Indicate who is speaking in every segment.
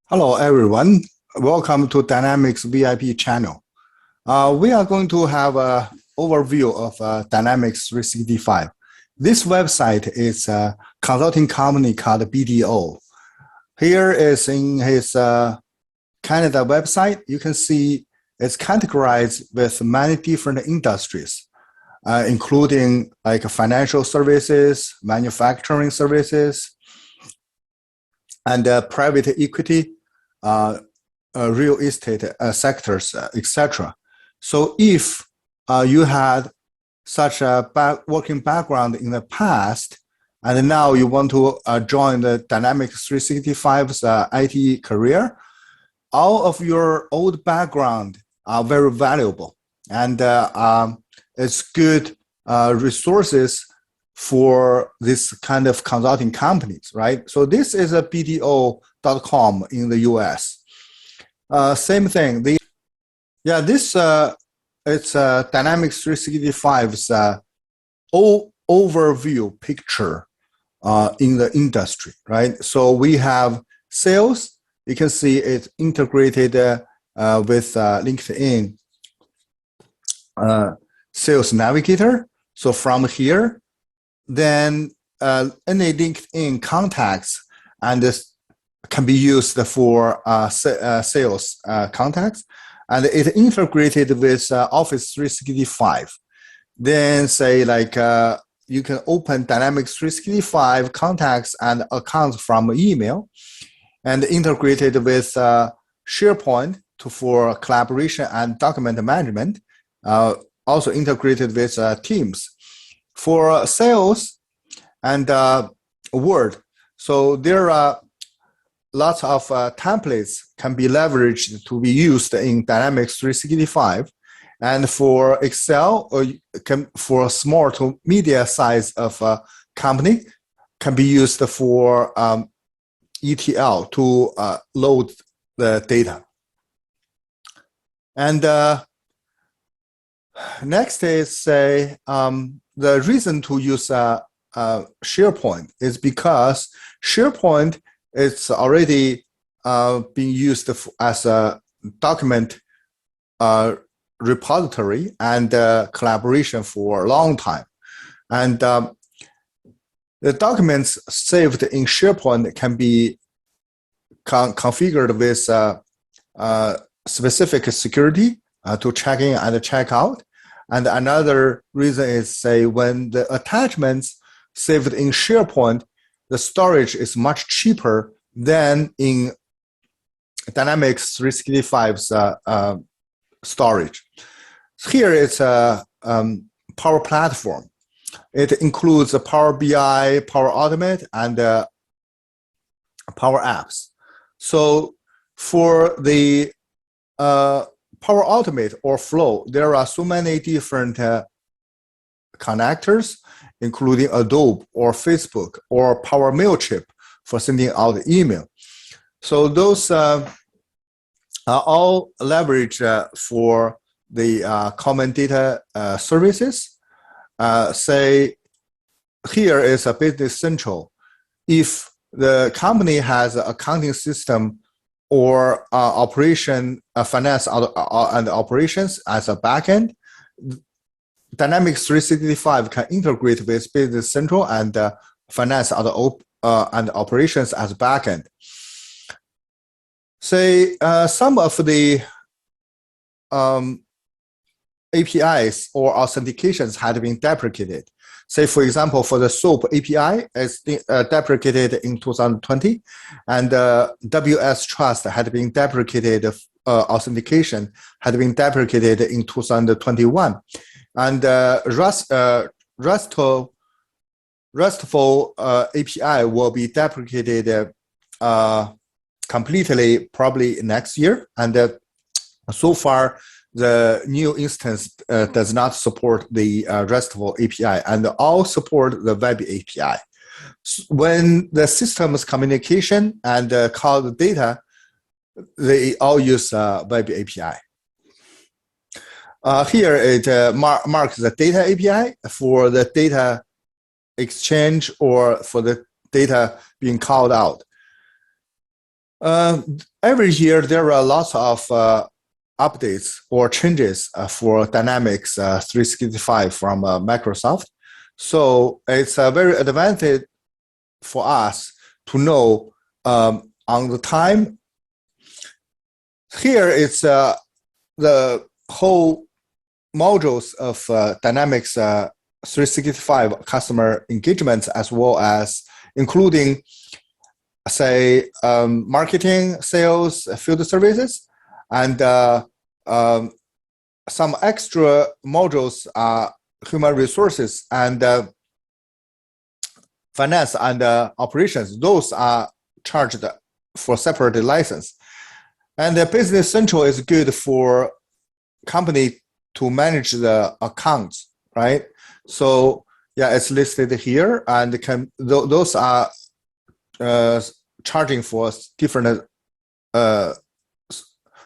Speaker 1: Hello, everyone. Welcome to Dynamics VIP channel. We are going to have an overview of Dynamics 365. This website is a consulting company called BDO. Here is in his Canada website. You can see it's categorized with many different industries, including like financial services, manufacturing services, and private equity, real estate sectors, etc. So if you had such a working background in the past, and now you want to join the Dynamics 365's IT career, all of your old background are very valuable, and it's good resources for this kind of consulting companies, right? So this is a BDO.com in the US. Same thing. This it's Dynamics 365's overview picture in the industry, right? So we have sales. You can see it's integrated with LinkedIn Sales Navigator. So from here, then any LinkedIn contacts and this can be used for sales contacts, and it integrated with Office 365. Then say like you can open Dynamics 365 contacts and accounts from email, and integrated with SharePoint for collaboration and document management. Also integrated with Teams for sales and Word. So there are lots of templates can be leveraged to be used in Dynamics 365. And for Excel, or for small to medium size of a company, can be used for ETL to load the data. And next is say, the reason to use SharePoint is because SharePoint is already being used as a document repository and collaboration for a long time. And the documents saved in SharePoint can be configured with specific security to check in and check out. And another reason is, say, when the attachments saved in SharePoint, the storage is much cheaper than in Dynamics 365's storage. Here it's a Power Platform. It includes a Power BI, Power Automate, and Power Apps. So for the Power Automate or Flow, there are so many different connectors, including Adobe or Facebook or Power Mailchimp for sending out email. So those are all leveraged for the common data services. Say here is a Business Central. If the company has an accounting system or operation, finance and operations as a backend, Dynamics 365 can integrate with Business Central and finance and operations as backend. Say some of the APIs or authentications had been deprecated. Say, for example, for the SOAP API, it's deprecated in 2020, and WS Trust had been deprecated, authentication had been deprecated in 2021. And RESTful API will be deprecated completely probably next year. And so far, the new instance does not support the RESTful API, and all support the Web API. When the system's communication and call the data, they all use Web API. Here it marks the data API for the data exchange or for the data being called out. Every year there are lots of updates or changes for Dynamics 365 from Microsoft. So it's a very advantage for us to know on the time. Here it's the whole modules of Dynamics 365 customer engagements, as well as including, say, marketing, sales, field services, and some extra modules are human resources and finance and operations. Those are charged for separate license. And the Business Central is good for company to manage the accounts, right? So yeah, it's listed here, and those are charging for different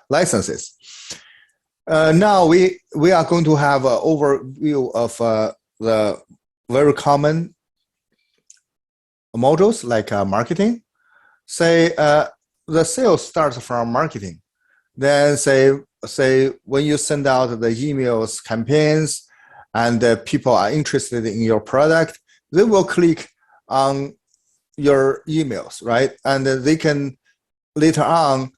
Speaker 1: licenses. Now we are going to have an overview of the very common modules like marketing. Say the sales starts from marketing. Then say when you send out the emails campaigns and people are interested in your product, they will click on your emails, right? And they can later on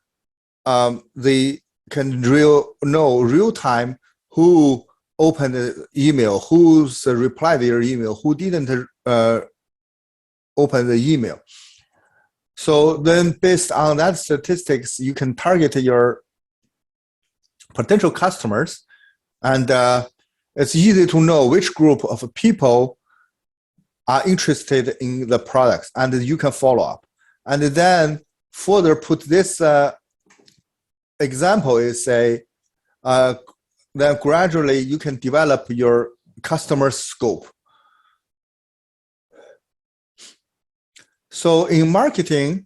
Speaker 1: they can know real time who opened the email, who's replied to your email, who didn't open the email. So then based on that statistics, you can target your potential customers, and it's easy to know which group of people are interested in the products, and you can follow up. And then further put this example is say, then gradually you can develop your customer scope. So in marketing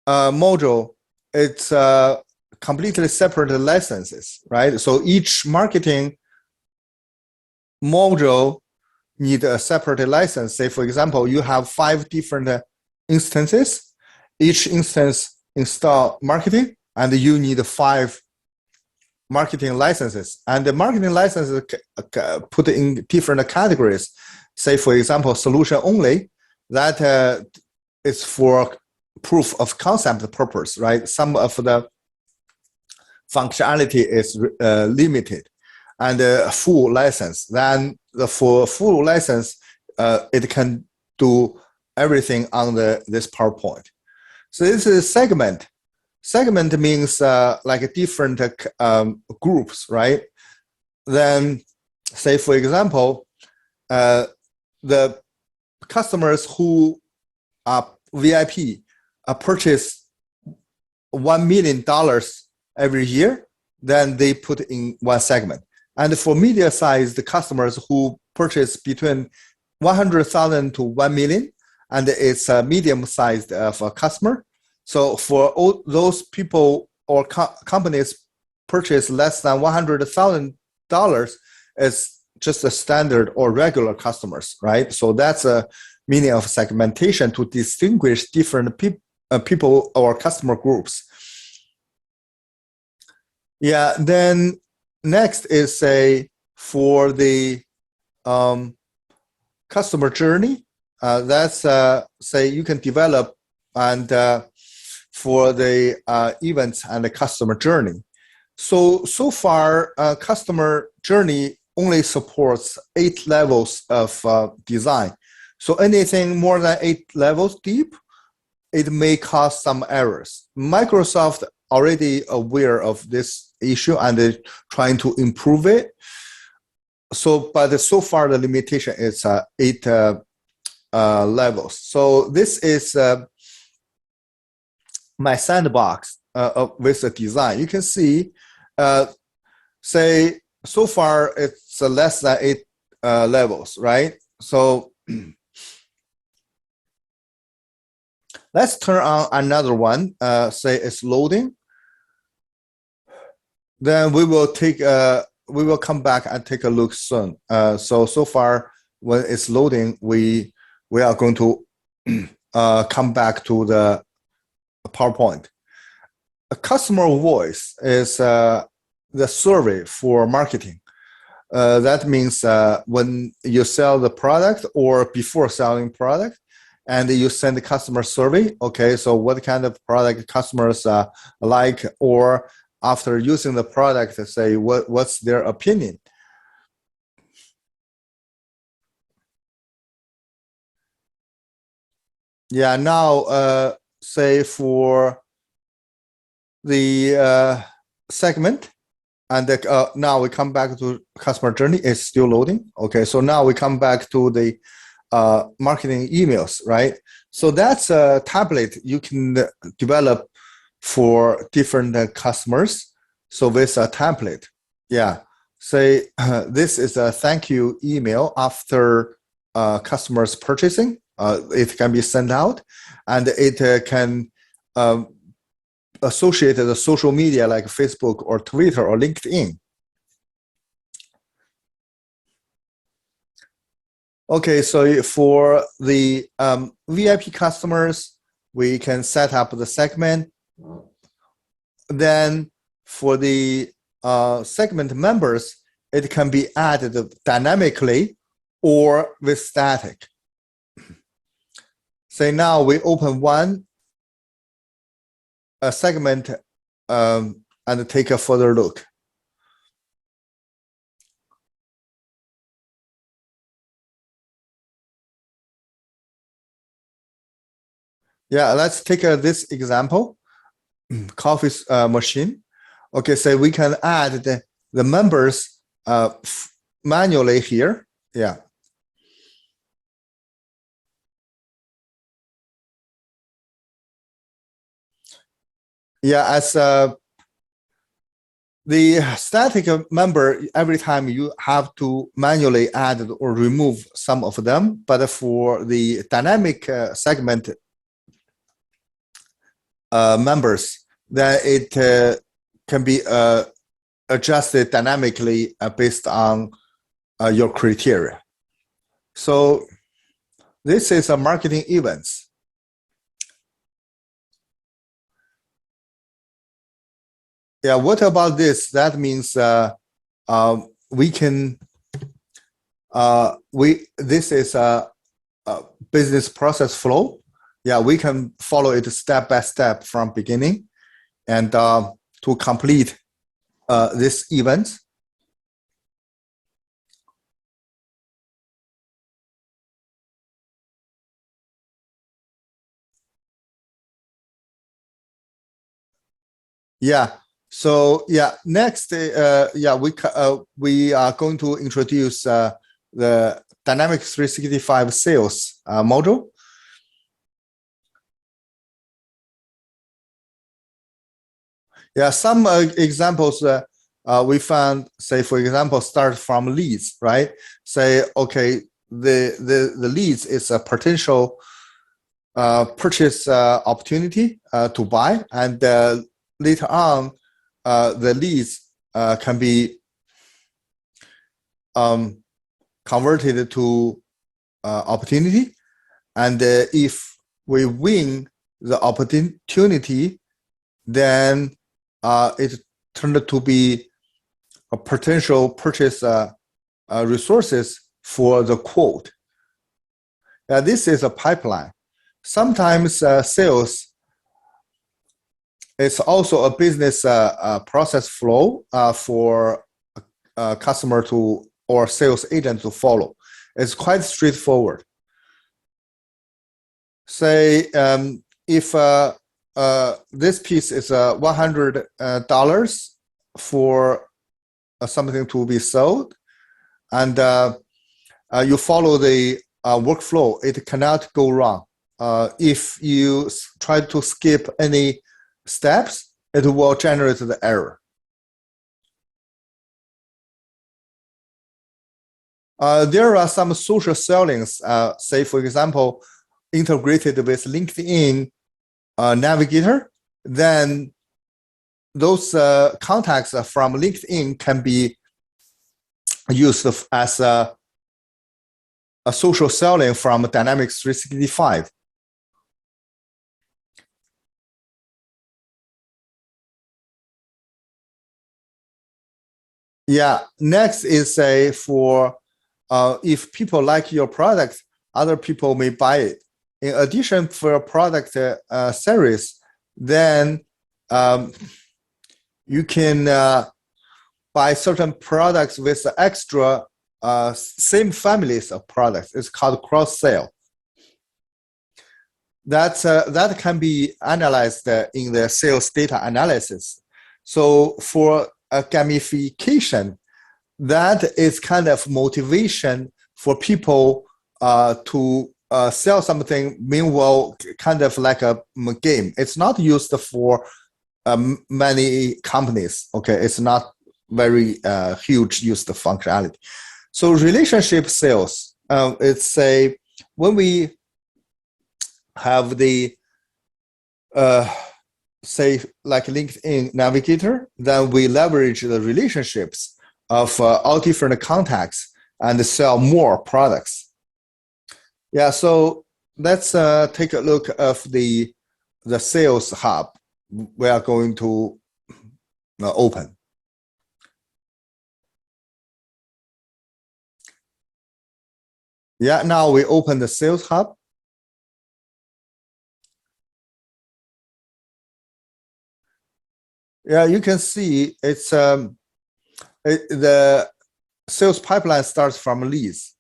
Speaker 1: module, it's completely separate licenses, right? So each marketing module need a separate license. Say, for example, you have 5 different instances. Each instance install marketing, and you need 5 marketing licenses. And the marketing licenses put in different categories. Say, for example, solution only, that is for proof of concept purpose, right? Some of the functionality is limited. And full license, then for full license, it can do everything on this PowerPoint. So this is segment. Segment means like different groups, right? Then say, for example, the customers who are VIP purchase $1 million every year, then they put in one segment. And for media-sized customers who purchase between 100,000 to 1 million, and it's a medium-sized customer. So for all those people or companies purchase less than $100,000, it's just a standard or regular customers, right? So that's a meaning of segmentation to distinguish different people or customer groups. Yeah, then next is say for the customer journey. That's say you can develop and for the events and the customer journey. So far, customer journey only supports 8 levels of design. So anything more than 8 levels deep, it may cause some errors. Microsoft already aware of this issue and trying to improve it. So, but so far the limitation is 8 levels. So this is my sandbox with the design. You can see, say so far it's less than 8 levels, right? So let's turn on another one. Say it's loading. Then we will take we will come back and take a look soon. So far when it's loading, we are going to come back to the PowerPoint. A customer voice is the survey for marketing. That means when you sell the product or before selling product, and you send the customer survey. Okay, so what kind of product customers like, or after using the product, say what's their opinion. Yeah, now say for the segment, and now we come back to customer journey. It's still loading. Okay, so now we come back to the marketing emails, right? So that's a template you can develop for different customers. So with a template, yeah, say this is a thank you email after customers purchasing. It can be sent out, and it can associate the social media like Facebook or Twitter or LinkedIn. Okay, so for the VIP customers, we can set up the segment. Then for the segment members, it can be added dynamically or with static. Say now we open one segment and take a further look. Yeah, let's take this example, coffee machine. Okay, so we can add the members manually here. Yeah. Yeah, as the static member, every time you have to manually add or remove some of them, but for the dynamic segment members, then it can be adjusted dynamically based on your criteria. So this is a marketing events. Yeah, what about this? That means we can this is a business process flow. Yeah, we can follow it step by step from beginning and to complete this event. Yeah. So yeah, next, yeah, we are going to introduce the Dynamics 365 sales module. Yeah, some examples we found, say for example, start from leads, right? Say, okay, the leads is a potential purchase opportunity to buy, and later on, the leads can be converted to opportunity. And if we win the opportunity, then it turned to be a potential purchase resources for the quote. This is a pipeline. Sometimes sales is also a business process flow for a customer to or sales agent to follow. It's quite straightforward. Say if this piece is $100 for something to be sold, and you follow the workflow, it cannot go wrong. If you try to skip any steps, it will generate the error. There are some social sellings, say for example, integrated with LinkedIn Navigator, then those contacts from LinkedIn can be used as a social selling from Dynamics 365. Yeah. Next is say for if people like your product, other people may buy it. In addition, for a product series, then you can buy certain products with extra same families of products. It's called cross sale. That can be analyzed in the sales data analysis. So for a gamification, that is kind of motivation for people to sell something. Meanwhile, kind of like a game. It's not used for many companies. Okay, it's not very huge used functionality. So relationship sales, it's a when we have the say like LinkedIn Navigator, then we leverage the relationships of all different contacts and sell more products. Yeah, so let's take a look of the sales hub we are going to open. Yeah, now we open the sales hub. Yeah, you can see it's the sales pipeline starts from leads.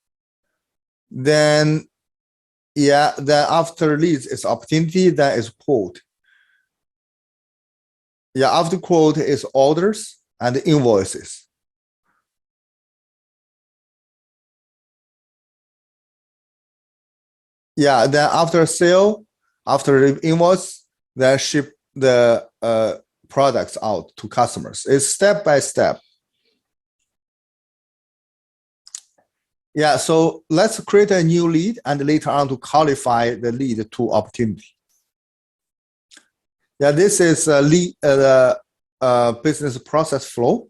Speaker 1: Then, yeah, then after leads is opportunity, then is quote. Yeah, after quote is orders and invoices. Yeah, then after sale, after the invoice, then ship the products out to customers. It's step by step. Yeah, so let's create a new lead and later on to qualify the lead to opportunity. Yeah, this is a lead business process flow.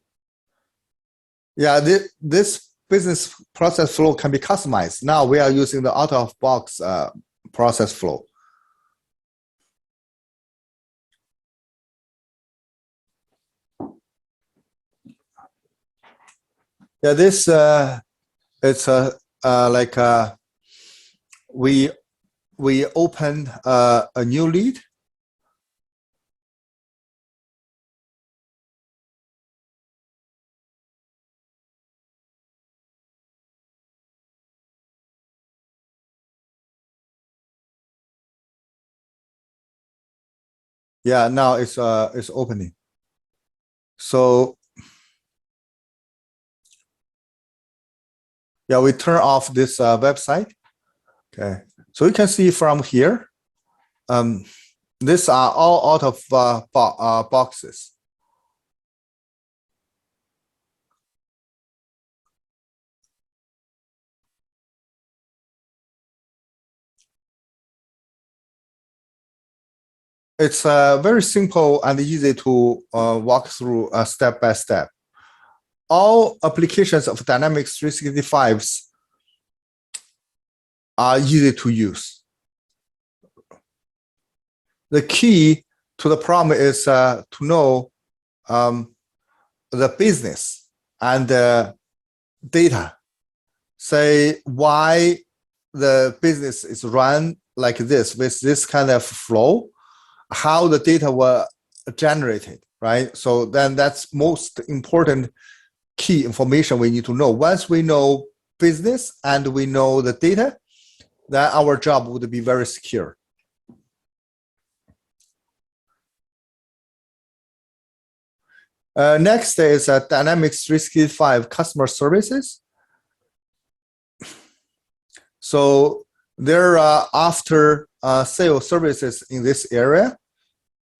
Speaker 1: Yeah, this business process flow can be customized. Now we are using the out-of-box process flow. Yeah, this it's like we open a new lead. Yeah, now it's opening. So yeah, we turn off this website. Okay, so you can see from here, these are all out of boxes. It's very simple and easy to walk through step by step. All applications of Dynamics 365s are easy to use. The key to the problem is to know the business and the data. Say why the business is run like this with this kind of flow, how the data were generated, right? So then that's most important key information we need to know. Once we know business and we know the data, then our job would be very secure. Next is Dynamics 365 customer services. So there are after sale services in this area.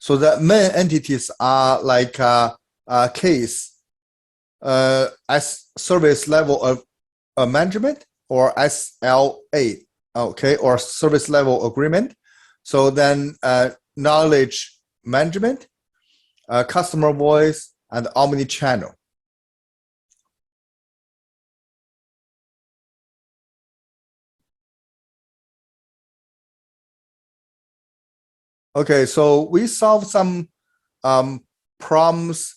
Speaker 1: So the main entities are like case as service level of management or SLA, okay, or service level agreement. So then knowledge management, customer voice, and omni-channel. Okay, so we solve some problems.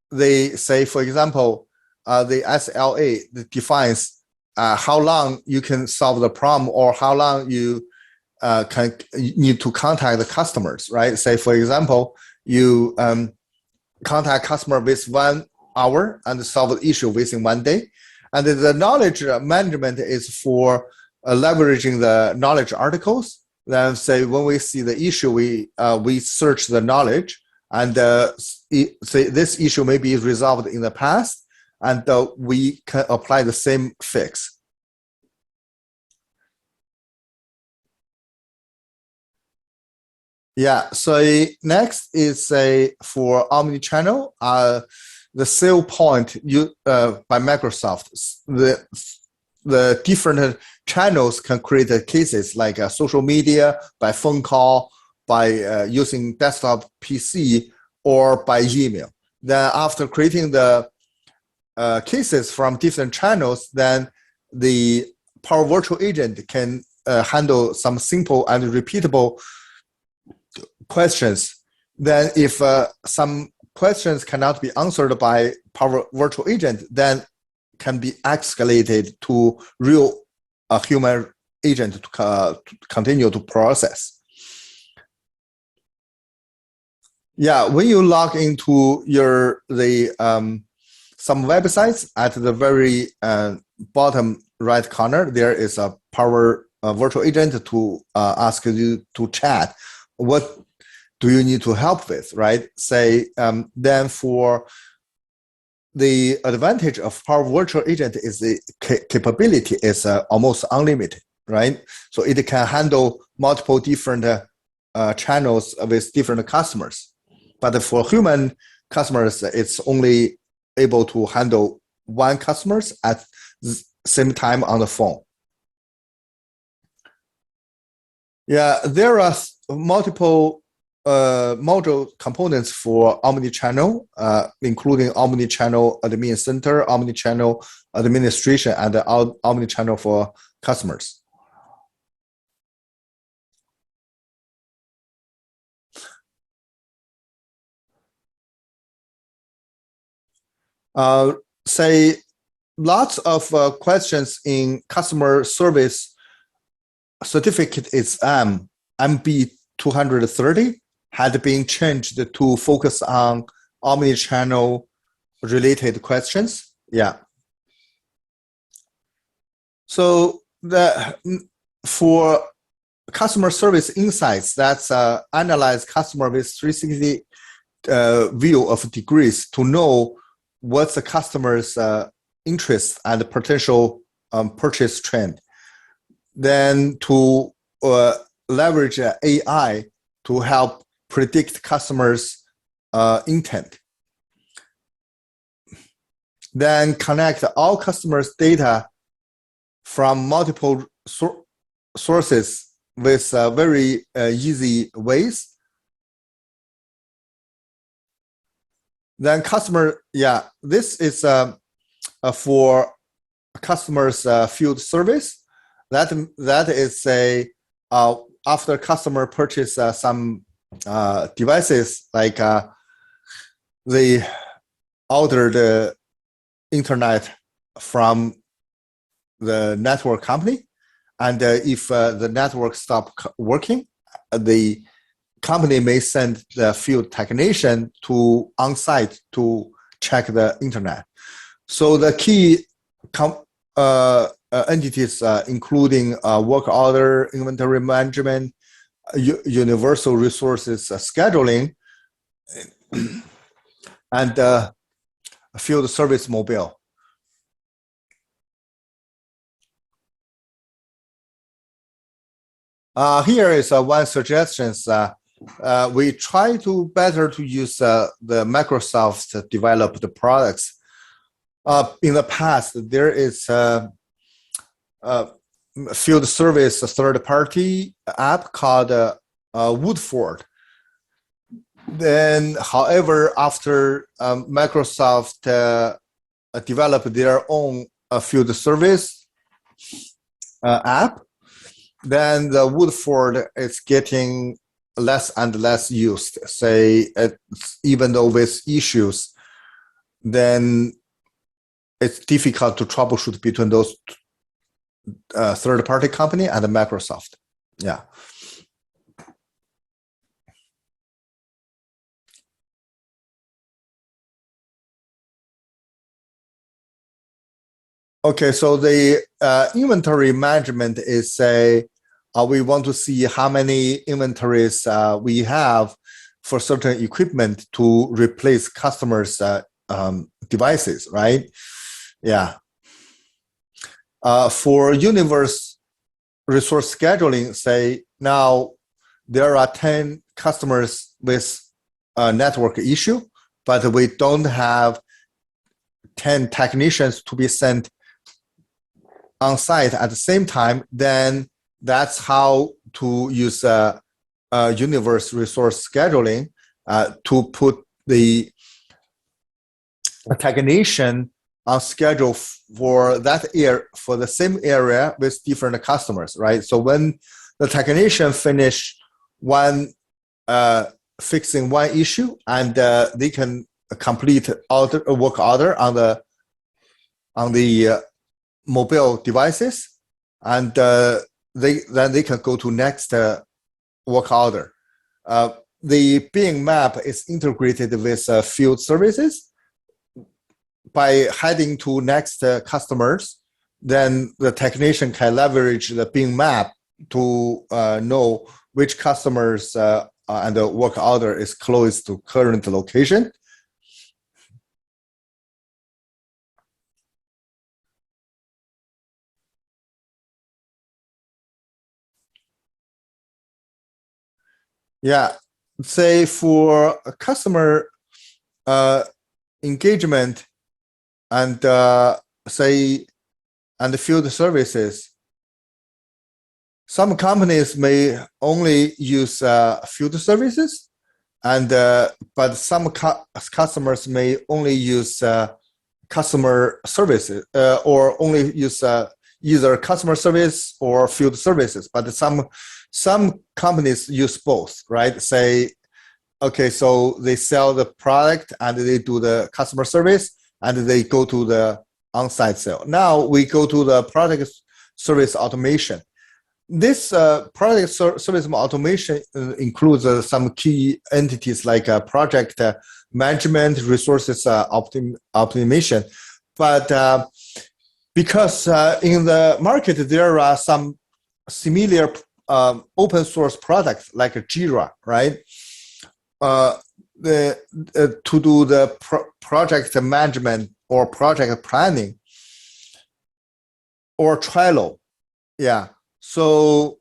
Speaker 1: They say, for example, the SLA that defines how long you can solve the problem or how long you need to contact the customers, right? Say, for example, you contact customer with 1 hour and solve the issue within 1 day. And the knowledge management is for leveraging the knowledge articles. Then say when we see the issue, we search the knowledge and say this issue may be resolved in the past, and we can apply the same fix. Yeah, so next is for omnichannel, the sale point by Microsoft. The different channels can create cases like social media, by phone call, by using desktop PC, or by email. Then after creating the cases from different channels, then the Power Virtual Agent can handle some simple and repeatable questions. Then if some questions cannot be answered by Power Virtual Agent, then can be escalated to real human agent to continue to process. Yeah, when you log into some websites, at the very bottom right corner, there is a Power Virtual Agent to ask you to chat. What do you need to help with, right? Say, then for the advantage of Power Virtual Agent is the capability is almost unlimited, right? So it can handle multiple different channels with different customers. But for human customers, it's only able to handle 1 customers at the same time on the phone. Yeah, there are multiple module components for omnichannel, including omnichannel admin center, omnichannel administration, and omnichannel for customers. Say lots of questions in customer service certificate exam MB 230 had been changed to focus on omnichannel related questions. Yeah. So for customer service insights, that's analyze customer with 360 view of degrees to know what's the customer's interest and potential purchase trend. Then to leverage AI to help predict customers' intent. Then connect all customers' data from multiple sources with very easy ways. Then this is for customers' field service. That is after customer purchase some devices, like they order the internet from the network company, and if the network stop working, the company may send the field technician to on-site to check the internet. So the key entities including work order, inventory management, universal resources scheduling, and field service mobile. Here is one suggestion. We try to better to use the Microsoft developed products. In the past, there is field service third-party app called Woodford. Then, however, after Microsoft developed their own field service app, then the Woodford is getting less and less used. Say, even though with issues, then it's difficult to troubleshoot between those third-party company and Microsoft. Yeah. Okay, so the inventory management is we want to see how many inventories we have for certain equipment to replace customers' devices, right? Yeah. For universe resource scheduling, say now there are 10 customers with a network issue, but we don't have 10 technicians to be sent on site at the same time, then that's how to use universe resource scheduling to put the technician on schedule for that area, for the same area with different customers, right? So when the technician finish fixing one issue, and they can complete work order on the mobile devices, and then they can go to next work order. The Bing map is integrated with field services. By heading to next customers, then the technician can leverage the Bing map to know which customers and the work order is close to current location. Yeah, say for a customer engagement and and field services, some companies may only use field services, and but some customers may only use customer services or only use either customer service or field services. But some companies use both, right? Say, okay, so they sell the product and they do the customer service and they go to the on-site sale. Now we go to the product service automation. This product service automation includes some key entities like project management, resources optimization. But because in the market, there are some similar open source products like Jira, right? To do the project management or project planning, or Trello. Yeah. So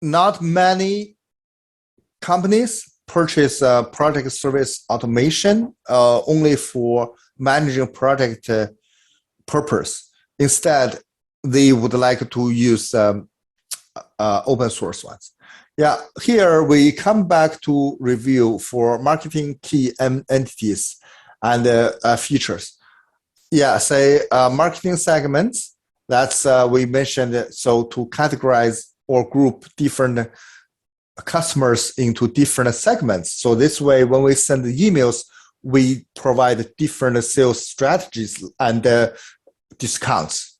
Speaker 1: not many companies purchase project service automation only for managing project purpose. Instead, they would like to use open source ones. Yeah, here we come back to review for marketing key entities and features. Yeah, say marketing segments. That's we mentioned. So to categorize or group different customers into different segments. So this way, when we send the emails, we provide different sales strategies and discounts.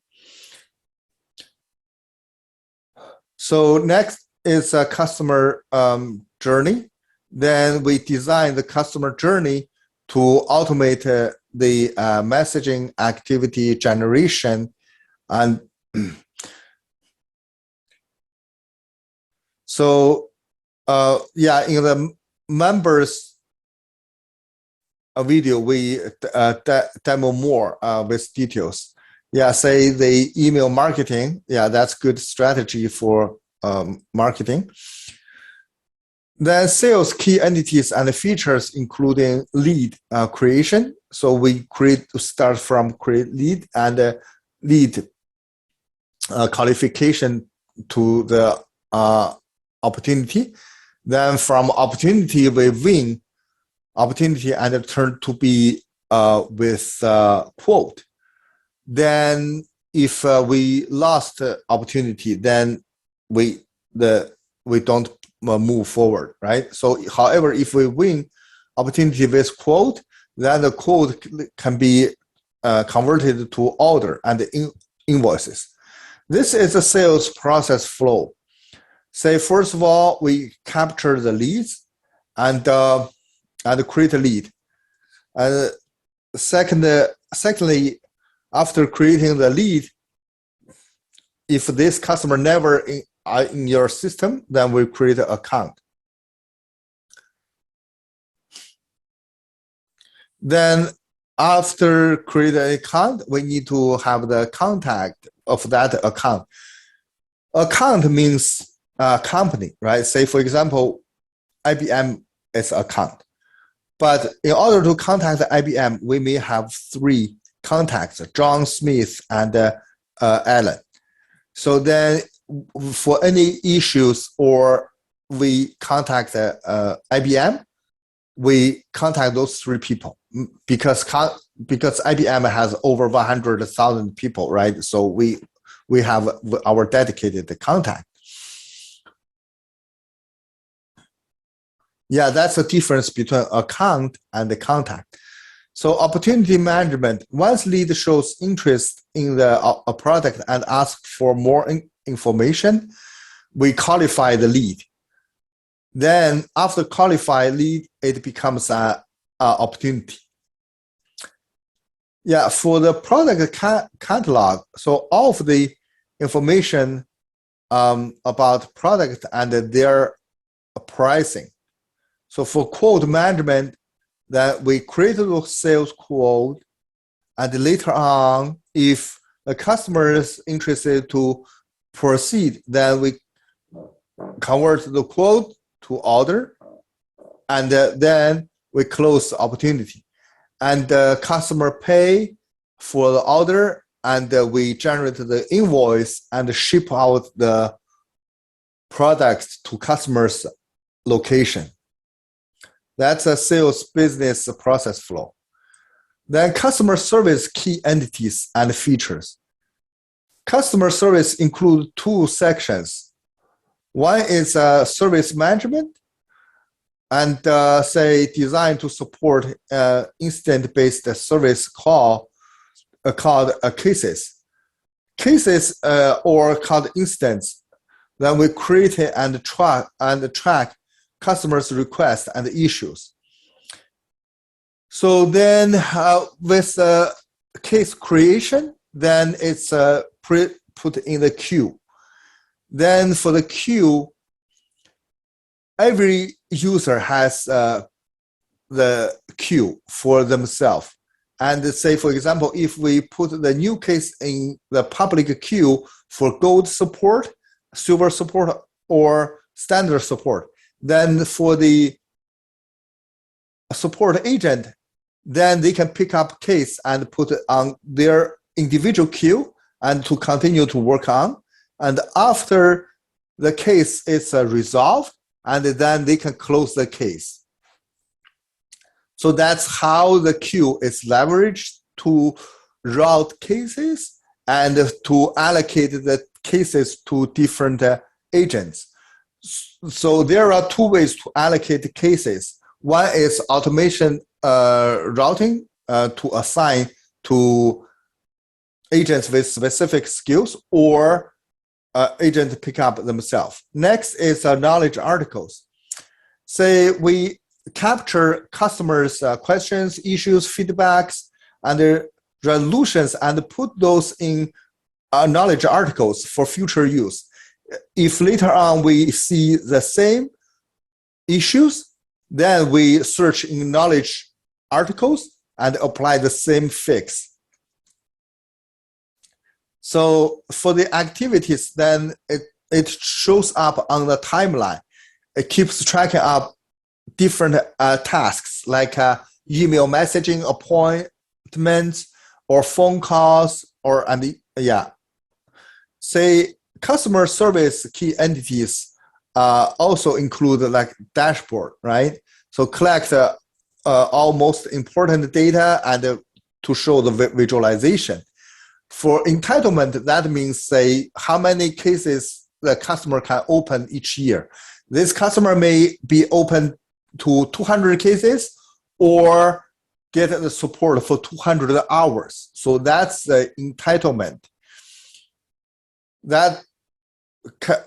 Speaker 1: So next is a customer journey. Then we design the customer journey to automate the messaging activity generation. And so, yeah, in the members video, we demo more with details. Yeah, say the email marketing. Yeah, that's good strategy for marketing. Then sales key entities and features, including lead creation. So we start from create lead and lead qualification to the opportunity. Then from opportunity, we win opportunity and turn to be with quote. Then if we lost opportunity, then we don't move forward, right? So however, if we win opportunity with quote, then the quote can be converted to order and invoices. This is a sales process flow. Say, first of all, we capture the leads and create a lead. And secondly, after creating the lead, if this customer never in your system, then we create an account. Then after creating an account, we need to have the contact of that account. Account means company, right? Say, for example, IBM is account. But in order to contact IBM, we may have 3 contacts, John, Smith, and Alan. So then for any issues or we contact IBM, we contact those 3 people because IBM has over 100,000 people, right? So we have our dedicated contact. Yeah, that's the difference between account and the contact. So opportunity management, once lead shows interest in a product and asks for more information, we qualify the lead. Then after qualify lead, it becomes an opportunity. Yeah, for the product catalog, so all of the information about product and their pricing. So for quote management, that we create a sales quote, and later on, if the customer is interested to proceed, then we convert the quote to order, and then we close the opportunity. And the customer pay for the order, and we generate the invoice and ship out the product to customer's location. That's a sales business process flow. Then customer service key entities and features. Customer service includes 2 sections. One is service management, and say designed to support instant-based service called cases. Cases or called instance. Then we create and track customers' requests and issues. So then with case creation, then it's put in the queue. Then for the queue, every user has the queue for themselves. And say, for example, if we put the new case in the public queue for gold support, silver support, or standard support, then for the support agent, then they can pick up case and put it on their individual queue and to continue to work on. And after the case is resolved, and then they can close the case. So that's how the queue is leveraged to route cases and to allocate the cases to different agents. So there are 2 ways to allocate cases. One is automation routing to assign to agents with specific skills, or agents pick up themselves. Next is knowledge articles. Say we capture customers' questions, issues, feedbacks, and resolutions, and put those in knowledge articles for future use. If later on we see the same issues, then we search in knowledge articles and apply the same fix. So for the activities, then it shows up on the timeline. It keeps tracking up different tasks like email messaging appointments or phone calls, or say customer service key entities also include like dashboard, right? So collect all most important data and to show the visualization. For entitlement, that means say how many cases the customer can open each year. This customer may be open to 200 cases or get the support for 200 hours. So that's the entitlement. That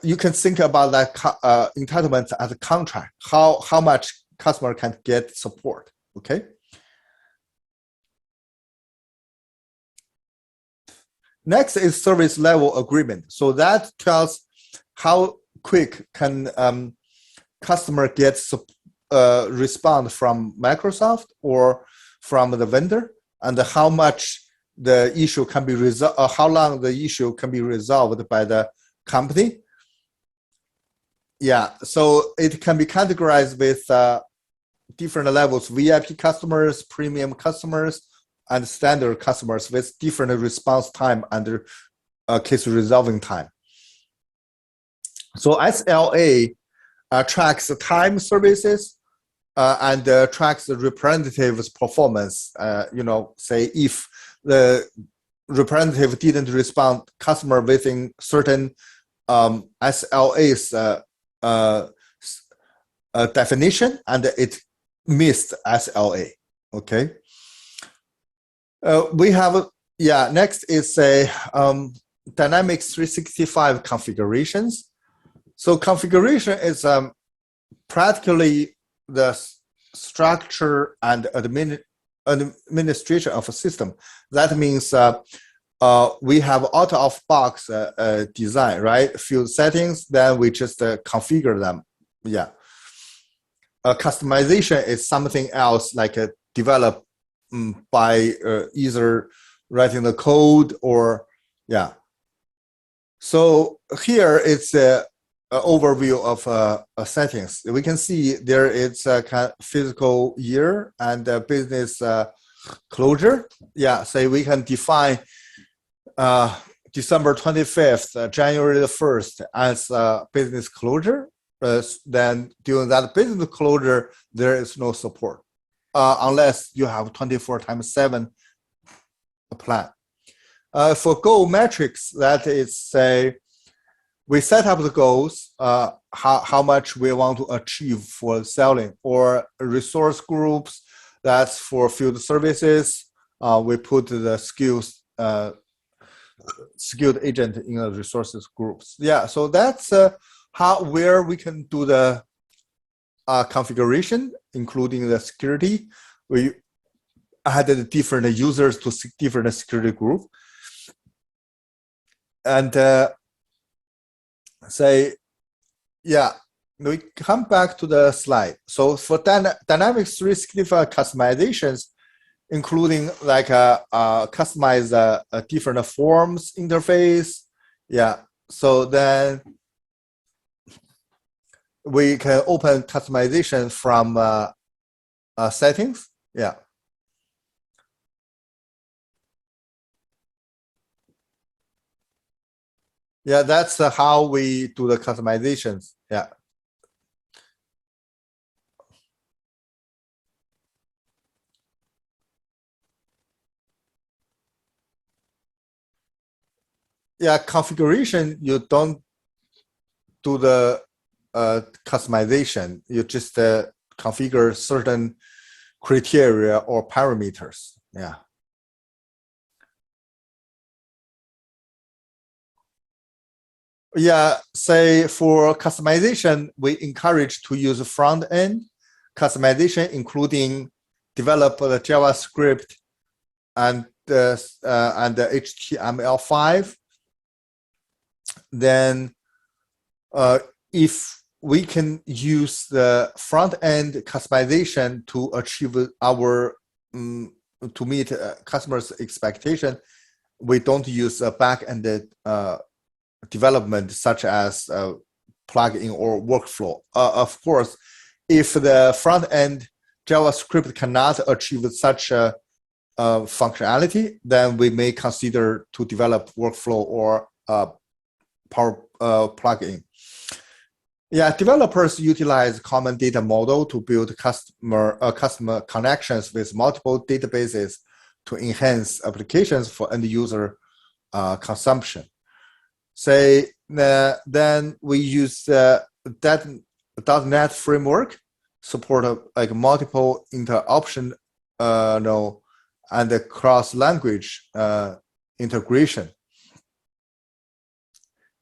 Speaker 1: you can think about that entitlement as a contract, how much customer can get support, okay? Next is service level agreement. So that tells how quick can customer get respond from Microsoft or from the vendor, and how much the issue can be resolved, how long the issue can be resolved by the company. Yeah, so it can be categorized with different levels: VIP customers, premium customers, and standard customers with different response time and case resolving time. So SLA tracks time services and tracks the representative's performance. Say if the representative didn't respond customer within certain SLA's definition, and it missed SLA. Okay. We have next is a Dynamics 365 configurations. So configuration is practically the structure and administration of a system. That means we have out of box design, right? Few settings, then we just configure them. Yeah. Customization is something else, like develop by either writing the code or So here it's an overview of settings. We can see there is a kind of physical year and business closure. Yeah, so we can define December 25th, January the 1st as business closure. Then during that business closure, there is no support unless you have 24/7 plan. For goal metrics, that is say we set up the goals, how much we want to achieve for selling, or resource groups, that's for field services. We put the skilled agent in the resources groups. Yeah, so that's where we can do the configuration, including the security. We added different users to different security group. And we come back to the slide. So for Dynamics 365 customizations, including like customize a different forms interface. Yeah, so then we can open customization from settings. Yeah. Yeah, that's how we do the customizations. Yeah. Yeah, configuration, you don't do the customization. You just configure certain criteria or parameters. Yeah. Yeah, say for customization, we encourage to use front end customization, including develop the JavaScript and the HTML5. Then if we can use the front end customization to achieve our to meet customers' expectation, we don't use a back end development such as plugin or workflow. Of course, if the front end JavaScript cannot achieve such a functionality, then we may consider to develop workflow or Power plugin. Yeah, developers utilize common data model to build customer connections with multiple databases to enhance applications for end user consumption. Say then we use that .NET framework support like multiple inter-option no, and the cross-language integration.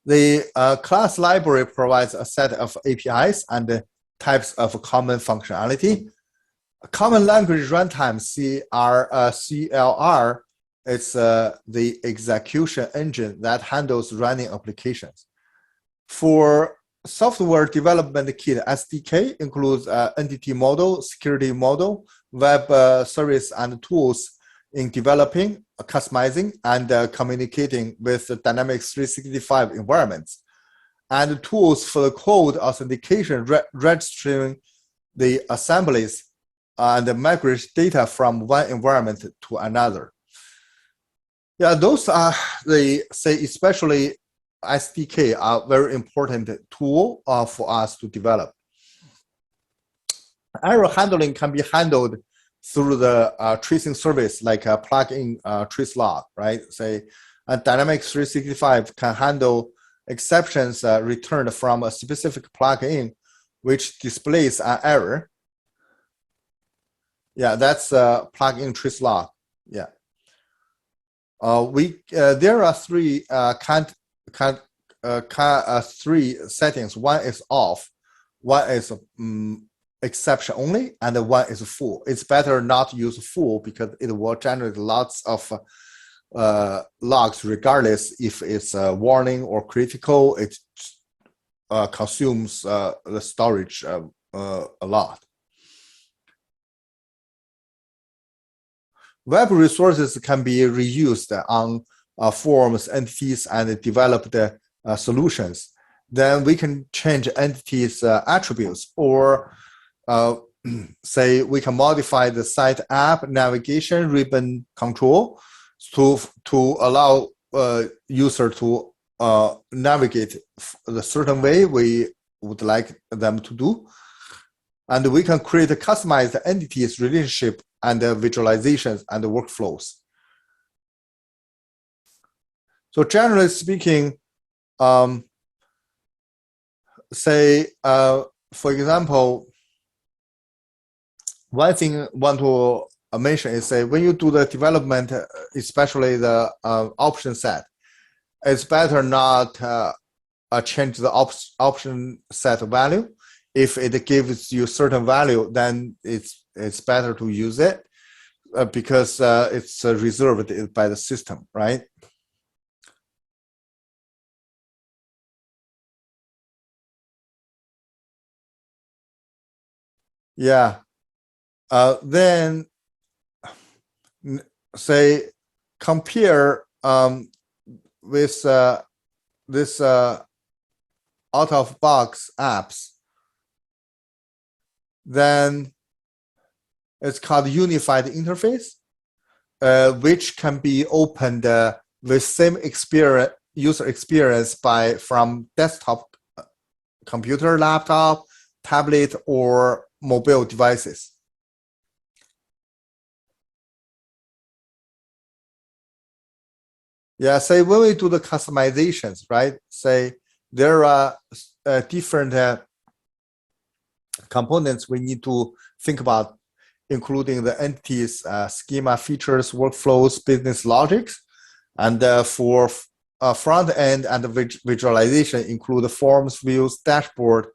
Speaker 1: The class library provides a set of APIs and types of common functionality. A common language runtime, CLR, is the execution engine that handles running applications. For software development kit, SDK includes entity model, security model, web service, and tools in developing, customizing, and communicating with the Dynamics 365 environments, and tools for the code authentication, registering the assemblies, and migrate data from one environment to another. Yeah, those are the, say, especially SDK are very important tool for us to develop. Error handling can be handled through the tracing service, like a plugin trace log, right? Say, Dynamics 365 can handle exceptions returned from a specific plugin, which displays an error. Yeah, that's a plugin trace log. Yeah. There are three three settings. One is off, one is exception only, and one is full. It's better not to use full because it will generate lots of logs, regardless if it's a warning or critical. It consumes the storage a lot. Web resources can be reused on forms, entities, and developed solutions. Then we can change entities' attributes, or say we can modify the site app navigation ribbon control to allow user to navigate the certain way we would like them to do. And we can create a customized entities relationship and visualizations and workflows. So generally speaking, say, for example, one thing I want to mention is, say, when you do the development, especially the option set, it's better not change the option set value. If it gives you certain value, then it's better to use it because it's reserved by the system, right? Yeah. Then say compare with this out-of-box apps. Then it's called unified interface, which can be opened with same experience, user experience from desktop computer, laptop, tablet, or mobile devices. Yeah, say when we do the customizations, right? Say there are different components we need to think about, including the entities, schema, features, workflows, business logics. And for front end and visualization include forms, views, dashboard,